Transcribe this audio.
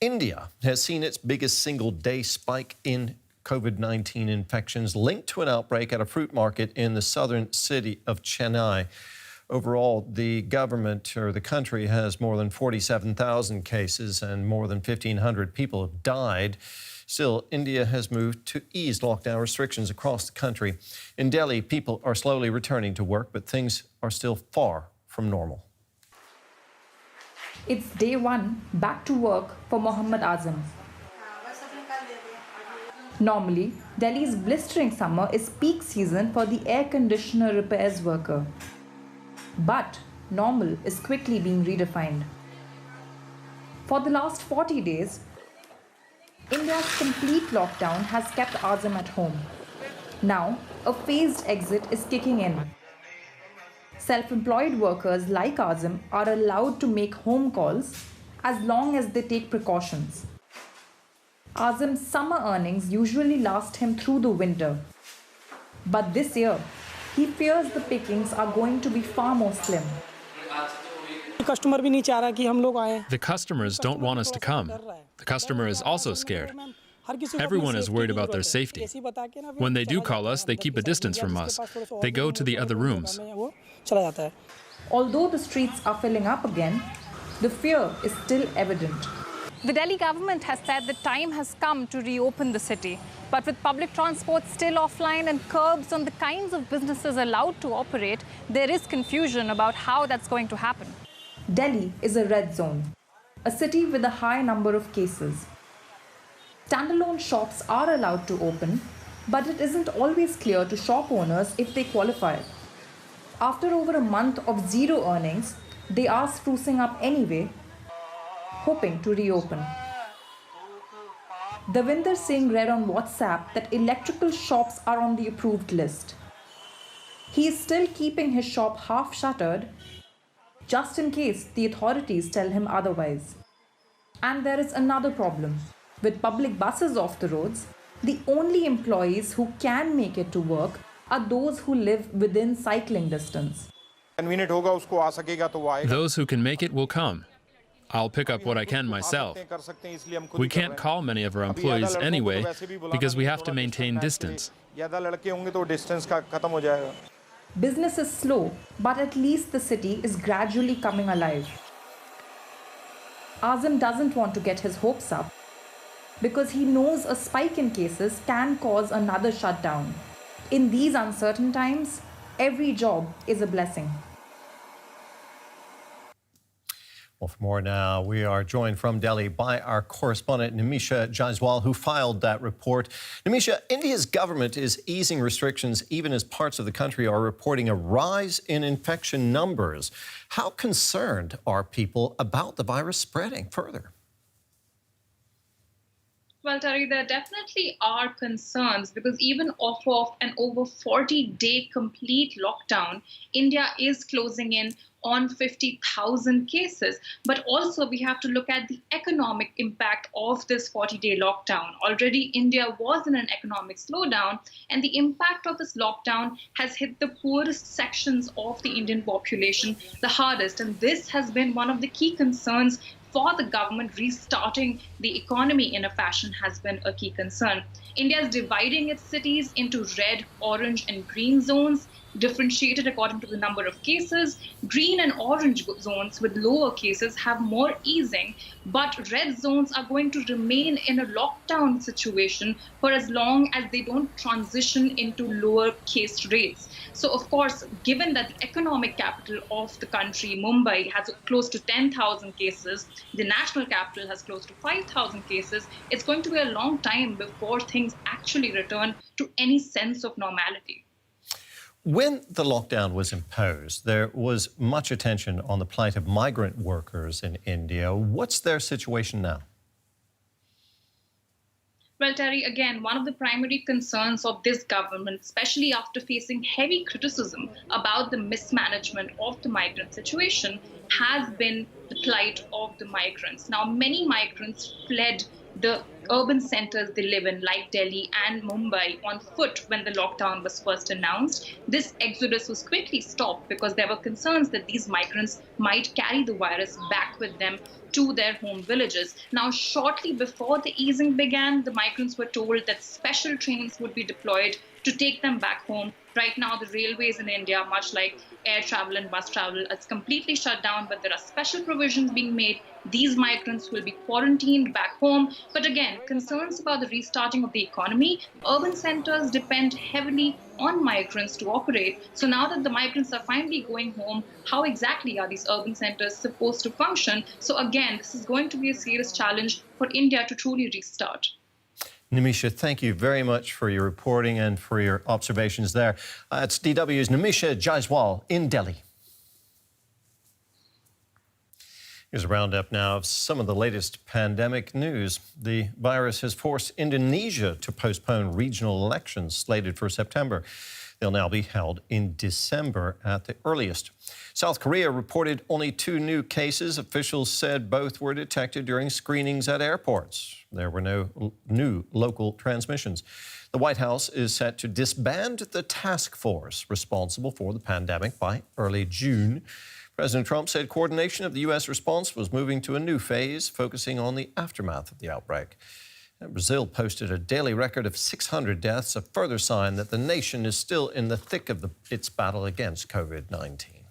India has seen its biggest single-day spike in COVID-19 infections linked to an outbreak at a fruit market in the southern city of Chennai. Overall, the government or the country has more than 47,000 cases and more than 1,500 people have died. Still, India has moved to ease lockdown restrictions across the country. In Delhi, people are slowly returning to work, but things are still far from normal. It's day one back to work for Mohammad Azam. Normally, Delhi's blistering summer is peak season for the air conditioner repairs worker. But normal is quickly being redefined. For the last 40 days, India's complete lockdown has kept Azam at home. Now, a phased exit is kicking in. Self-employed workers like Azam are allowed to make home calls as long as they take precautions. Azam's summer earnings usually last him through the winter. But this year, he fears the pickings are going to be far more slim. The customers don't want us to come. The customer is also scared. Everyone is worried about their safety. When they do call us, they keep a distance from us. They go to the other rooms. Although the streets are filling up again, the fear is still evident. The Delhi government has said the time has come to reopen the city. But with public transport still offline and curbs on the kinds of businesses allowed to operate, there is confusion about how that's going to happen. Delhi is a red zone, a city with a high number of cases. Standalone shops are allowed to open, but it isn't always clear to shop owners if they qualify. After over a month of zero earnings, they are sprucing up anyway, hoping to reopen. Davinder Singh read on WhatsApp that electrical shops are on the approved list. He is still keeping his shop half shuttered, just in case the authorities tell him otherwise. And there is another problem. With public buses off the roads, the only employees who can make it to work are those who live within cycling distance. Those who can make it will come. I'll pick up what I can myself. We can't call many of our employees anyway because we have to maintain distance. Business is slow, but at least the city is gradually coming alive. Azam doesn't want to get his hopes up because he knows a spike in cases can cause another shutdown. In these uncertain times, every job is a blessing. Well, for more now, we are joined from Delhi by our correspondent, Nimisha Jaiswal, who filed that report. Nimisha, India's government is easing restrictions even as parts of the country are reporting a rise in infection numbers. How concerned are people about the virus spreading further? Well, Terry, there definitely are concerns because even off of an over 40-day complete lockdown, India is closing in on 50,000 cases. But also we have to look at the economic impact of this 40-day lockdown. Already India was in an economic slowdown, and the impact of this lockdown has hit the poorest sections of the Indian population the hardest. And this has been one of the key concerns for the government. Restarting the economy in a fashion has been a key concern. India is dividing its cities into red, orange, and green zones, differentiated according to the number of cases. Green and orange zones with lower cases have more easing, but red zones are going to remain in a lockdown situation for as long as they don't transition into lower case rates. So, of course, given that the economic capital of the country, Mumbai, has close to 10,000 cases, the national capital has close to 5,000 cases, it's going to be a long time before things actually return to any sense of normality. When the lockdown was imposed, there was much attention on the plight of migrant workers in India. What's their situation now? Well, Terry, again, one of the primary concerns of this government, especially after facing heavy criticism about the mismanagement of the migrant situation, has been the plight of the migrants. Now, many migrants fled the urban centers they live in, like Delhi and Mumbai, on foot when the lockdown was first announced. This exodus was quickly stopped because there were concerns that these migrants might carry the virus back with them to their home villages. Now, shortly before the easing began, the migrants were told that special trains would be deployed to take them back home. Right now, the railways in India, much like air travel and bus travel, it's completely shut down, but there are special provisions being made. These migrants will be quarantined back home. But again, concerns about the restarting of the economy. Urban centers depend heavily on migrants to operate. So now that the migrants are finally going home, how exactly are these urban centers supposed to function? So again, this is going to be a serious challenge for India to truly restart. Nimisha, thank you very much for your reporting and for your observations there. It's DW's Nimisha Jaiswal in Delhi. Here's a roundup now of some of the latest pandemic news. The virus has forced Indonesia to postpone regional elections slated for September. They'll now be held in December at the earliest. South Korea reported only 2 new cases. Officials said both were detected during screenings at airports. There were no new local transmissions. The White House is set to disband the task force responsible for the pandemic by early June. President Trump said coordination of the U.S. response was moving to a new phase, focusing on the aftermath of the outbreak. And Brazil posted a daily record of 600 deaths, a further sign that the nation is still in the thick of its battle against COVID-19.